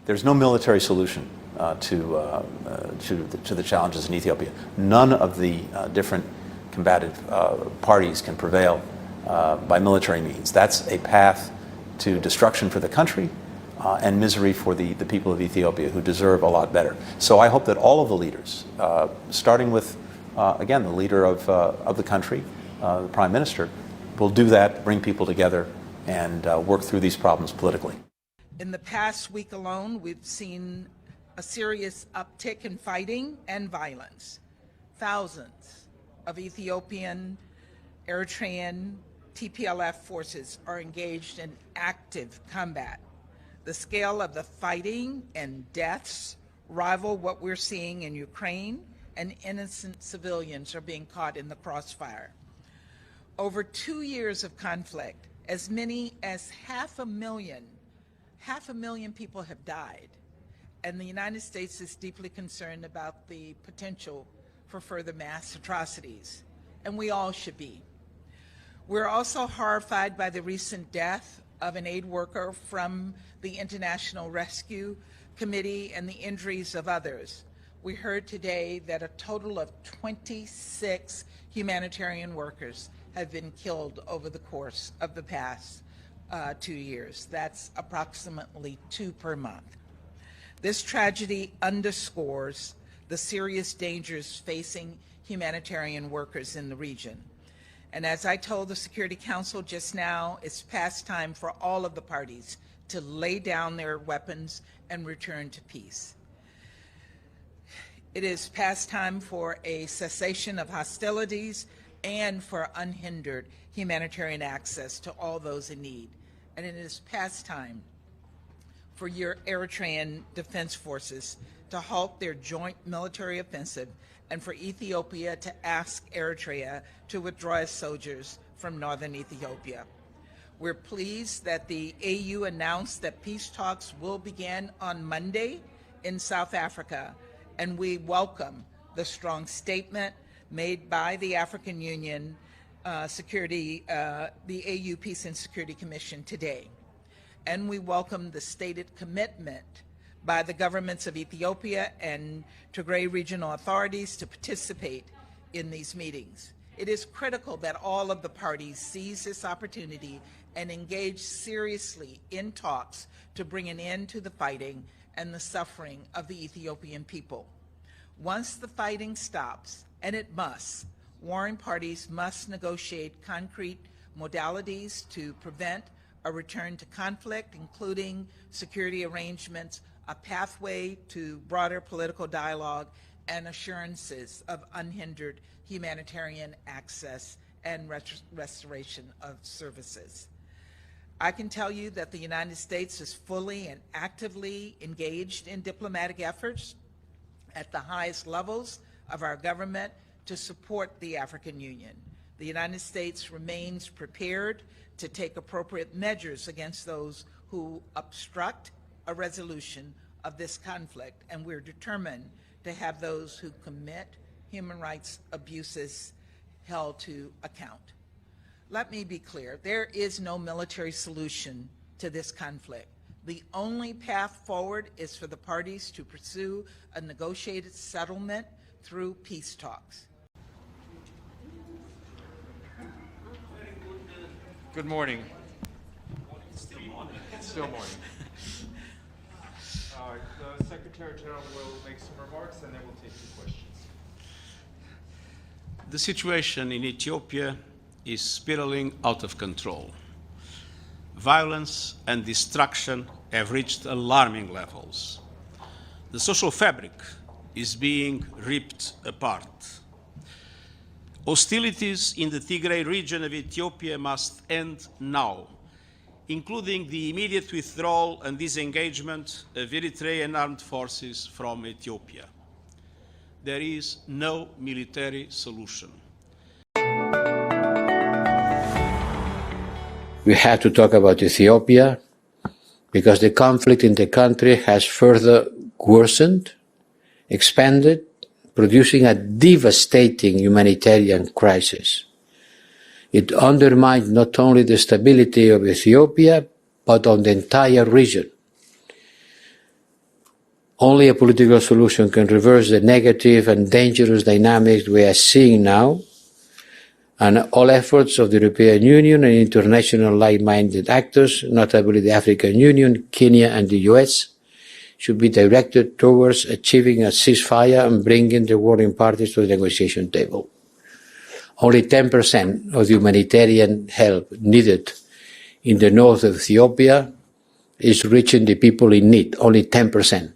There's no military solution to the challenges in Ethiopia. None of the different combative parties can prevail by military means. That's a path to destruction for the country and misery for the people of Ethiopia, who deserve a lot better. So I hope that all of the leaders, starting with, again, the leader of the country, the Prime Minister, will do that, bring people together, and work through these problems politically. In the past week alone, we've seen a serious uptick in fighting and violence. Thousands of Ethiopian, Eritrean, TPLF forces are engaged in active combat. The scale of the fighting and deaths rival what we're seeing in Ukraine, and innocent civilians are being caught in the crossfire. Over 2 years of conflict, as many as half a million people have died, and the United States is deeply concerned about the potential for further mass atrocities, and we all should be. We're also horrified by the recent death of an aid worker from the International Rescue Committee and the injuries of others. We heard today that a total of 26 humanitarian workers have been killed over the course of the past 2 years. That's approximately 2 per month. This tragedy underscores the serious dangers facing humanitarian workers in the region. And as I told the Security Council just now, it's past time for all of the parties to lay down their weapons and return to peace. It is past time for a cessation of hostilities and for unhindered humanitarian access to all those in need. And it is past time for your Eritrean defense forces to halt their joint military offensive and for Ethiopia to ask Eritrea to withdraw its soldiers from northern Ethiopia. We're pleased that the AU announced that peace talks will begin on Monday in South Africa, and we welcome the strong statement made by the African Union the AU Peace and Security Commission today. And we welcome the stated commitment by the governments of Ethiopia and Tigray regional authorities to participate in these meetings. It is critical that all of the parties seize this opportunity and engage seriously in talks to bring an end to the fighting and the suffering of the Ethiopian people. Once the fighting stops, and it must, warring parties must negotiate concrete modalities to prevent a return to conflict, including security arrangements, a pathway to broader political dialogue, and assurances of unhindered humanitarian access and restoration of services. I can tell you that the United States is fully and actively engaged in diplomatic efforts at the highest levels of our government to support the African Union. The United States remains prepared to take appropriate measures against those who obstruct a resolution of this conflict, and we're determined to have those who commit human rights abuses held to account. Let me be clear, there is no military solution to this conflict. The only path forward is for the parties to pursue a negotiated settlement through peace talks. Good morning. Still morning. Still morning. The Secretary General will make some remarks and then we'll take your questions. The situation in Ethiopia is spiraling out of control. Violence and destruction have reached alarming levels. The social fabric is being ripped apart. Hostilities in the Tigray region of Ethiopia must end now, including the immediate withdrawal and disengagement of Eritrean armed forces from Ethiopia. There is no military solution. We have to talk about Ethiopia because the conflict in the country has further worsened, expanded, producing a devastating humanitarian crisis. It undermined not only the stability of Ethiopia, but on the entire region. Only a political solution can reverse the negative and dangerous dynamics we are seeing now, and all efforts of the European Union and international like-minded actors, notably the African Union, Kenya and the US, should be directed towards achieving a ceasefire and bringing the warring parties to the negotiation table. Only 10% of the humanitarian help needed in the north of Ethiopia is reaching the people in need, only 10%.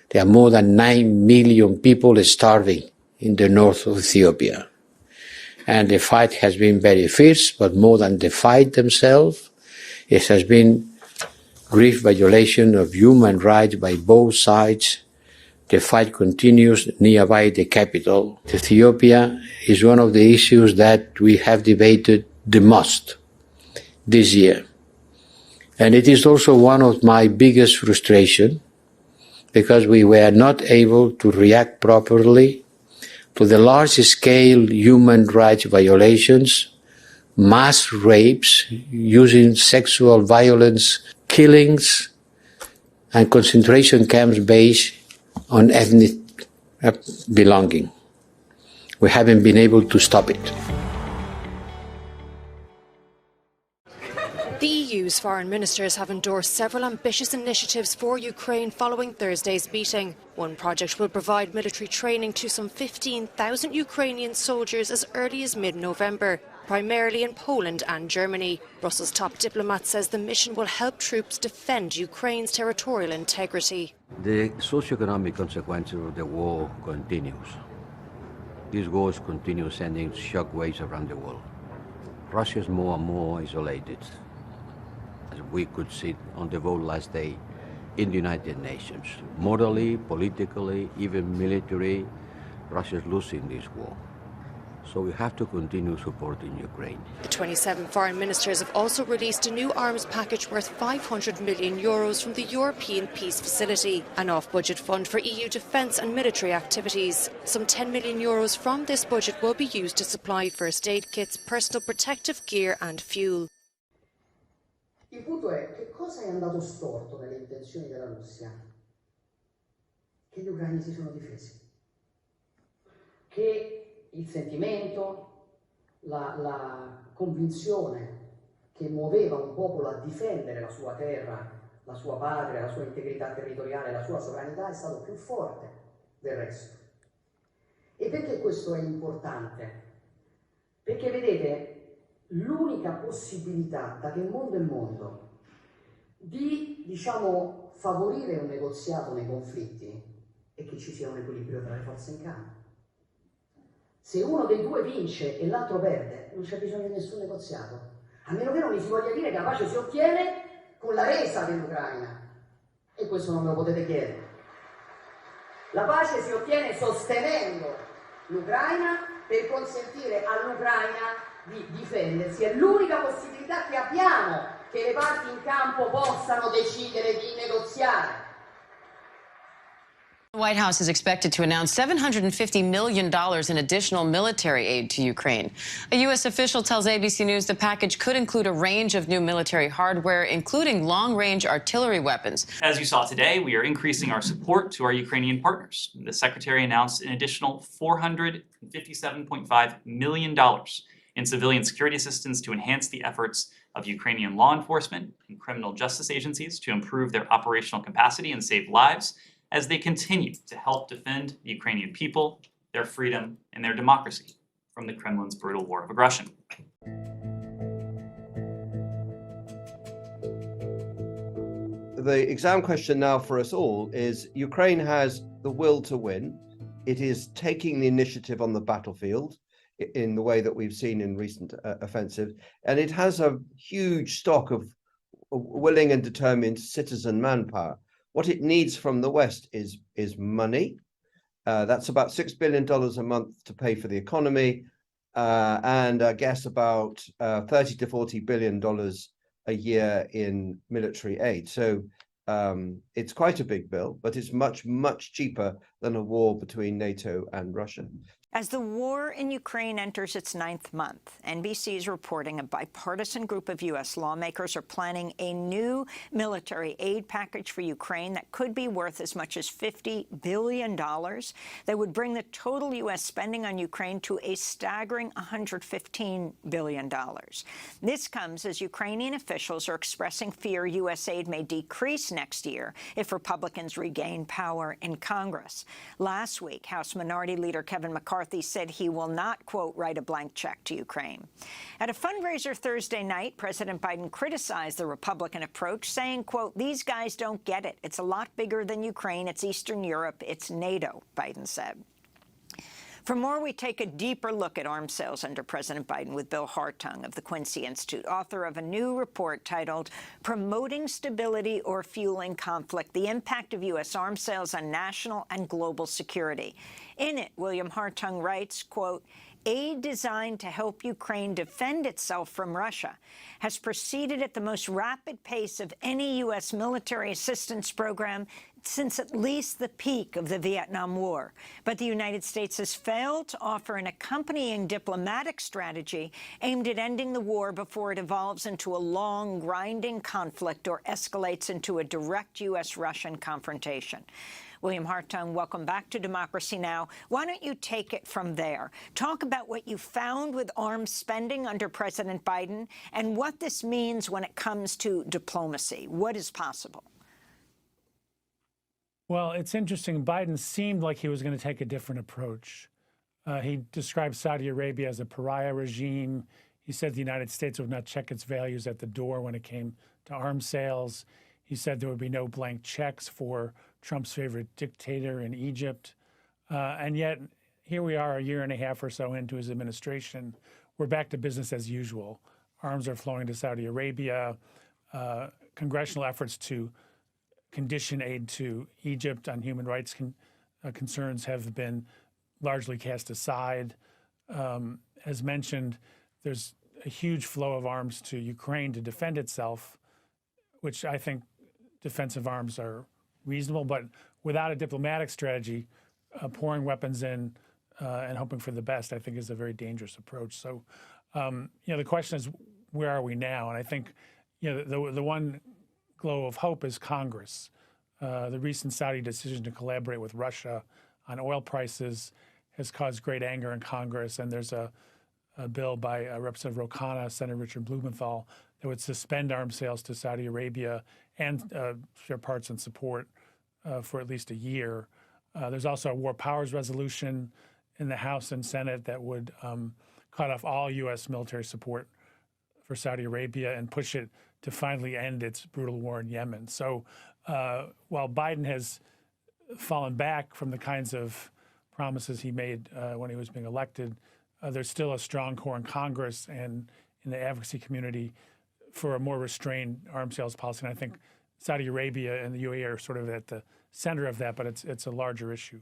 There are more than 9 million people starving in the north of Ethiopia. And the fight has been very fierce, but more than the fight themselves, it has been grave violation of human rights by both sides. The fight continues nearby the capital. Ethiopia is one of the issues that we have debated the most this year. And it is also one of my biggest frustrations, because we were not able to react properly to the large-scale human rights violations, mass rapes, using sexual violence, killings, and concentration camps based on ethnic belonging. We haven't been able to stop it. The EU's foreign ministers have endorsed several ambitious initiatives for Ukraine following Thursday's meeting. One project will provide military training to some 15,000 Ukrainian soldiers as early as mid-November, primarily in Poland and Germany. Brussels' top diplomat says the mission will help troops defend Ukraine's territorial integrity. The socio-economic consequences of the war continues. These wars continue sending shockwaves around the world. Russia is more and more isolated, as we could see on the vote last day in the United Nations. Morally, politically, even militarily, Russia is losing this war. So we have to continue supporting Ukraine. The 27 foreign ministers have also released a new arms package worth €500 million from the European Peace Facility, an off-budget fund for EU defence and military activities. Some €10 million from this budget will be used to supply first aid kits, personal protective gear and fuel. Il punto è che cosa è andato storto nelle intenzioni della Russia? Che gli ucraini si sono difesi. Che il sentimento, la convinzione che muoveva un popolo a difendere la sua terra, la sua patria, la sua integrità territoriale, la sua sovranità è stato più forte del resto. E perché questo è importante? Perché vedete, l'unica possibilità da che mondo è mondo di, favorire un negoziato nei conflitti è che ci sia un equilibrio tra le forze in campo. Se uno dei due vince e l'altro perde, non c'è bisogno di nessun negoziato. A meno che non mi si voglia dire che la pace si ottiene con la resa dell'Ucraina. E questo non me lo potete chiedere. La pace si ottiene sostenendo l'Ucraina per consentire all'Ucraina di difendersi. È l'unica possibilità che abbiamo, che le parti in campo possano decidere di negoziare. The White House is expected to announce $750 million in additional military aid to Ukraine. A U.S. official tells ABC News the package could include a range of new military hardware, including long-range artillery weapons. As you saw today, we are increasing our support to our Ukrainian partners. The Secretary announced an additional $457.5 million in civilian security assistance to enhance the efforts of Ukrainian law enforcement and criminal justice agencies to improve their operational capacity and save lives, as they continue to help defend the Ukrainian people, their freedom, and their democracy from the Kremlin's brutal war of aggression. The exam question now for us all is Ukraine has the will to win. It is taking the initiative on the battlefield in the way that we've seen in recent offensives, and it has a huge stock of willing and determined citizen manpower. What it needs from the West is money. That's about $6 billion a month to pay for the economy, and I guess about $30 to $40 billion a year in military aid. So it's quite a big bill, but it's much, much cheaper than a war between NATO and Russia. As the war in Ukraine enters its 9th month, NBC is reporting a bipartisan group of U.S. lawmakers are planning a new military aid package for Ukraine that could be worth as much as $50 billion. That would bring the total U.S. spending on Ukraine to a staggering $115 billion. This comes as Ukrainian officials are expressing fear U.S. aid may decrease next year if Republicans regain power in Congress. Last week, House Minority Leader Kevin McCarthy said he will not, quote, write a blank check to Ukraine. At a fundraiser Thursday night, President Biden criticized the Republican approach, saying, quote, these guys don't get it. It's a lot bigger than Ukraine. It's Eastern Europe. It's NATO, Biden said. For more, we take a deeper look at arms sales under President Biden with Bill Hartung of the Quincy Institute, author of a new report titled Promoting Stability or Fueling Conflict, the Impact of U.S. Arms Sales on National and Global Security. In it, William Hartung writes, quote, aid designed to help Ukraine defend itself from Russia has proceeded at the most rapid pace of any U.S. military assistance program since at least the peak of the Vietnam War. But the United States has failed to offer an accompanying diplomatic strategy aimed at ending the war before it evolves into a long, grinding conflict or escalates into a direct U.S.-Russian confrontation. William Hartung, welcome back to Democracy Now! Why don't you take it from there? Talk about what you found with arms spending under President Biden and what this means when it comes to diplomacy. What is possible? Well, it's interesting. Biden seemed like he was going to take a different approach. He described Saudi Arabia as a pariah regime. He said the United States would not check its values at the door when it came to arms sales. He said there would be no blank checks for Trump's favorite dictator in Egypt. And yet, here we are a year and a half or so into his administration. We're back to business as usual. Arms are flowing to Saudi Arabia. Congressional efforts to condition aid to Egypt on human rights concerns have been largely cast aside. As mentioned, there's a huge flow of arms to Ukraine to defend itself, which I think defensive arms are reasonable, but without a diplomatic strategy, pouring weapons in and hoping for the best, I think is a very dangerous approach. So, the question is, where are we now? And I think, the one glow of hope is Congress. The recent Saudi decision to collaborate with Russia on oil prices has caused great anger in Congress, and there's a bill by Representative Ro Khanna, Senator Richard Blumenthal, that would suspend arms sales to Saudi Arabia and share parts and support for at least a year. There's also a war powers resolution in the House and Senate that would cut off all U.S. military support for Saudi Arabia and push it to finally end its brutal war in Yemen. So while Biden has fallen back from the kinds of promises he made when he was being elected, there's still a strong core in Congress and in the advocacy community for a more restrained arms sales policy. And I think Saudi Arabia and the UAE are sort of at the center of that, but it's a larger issue.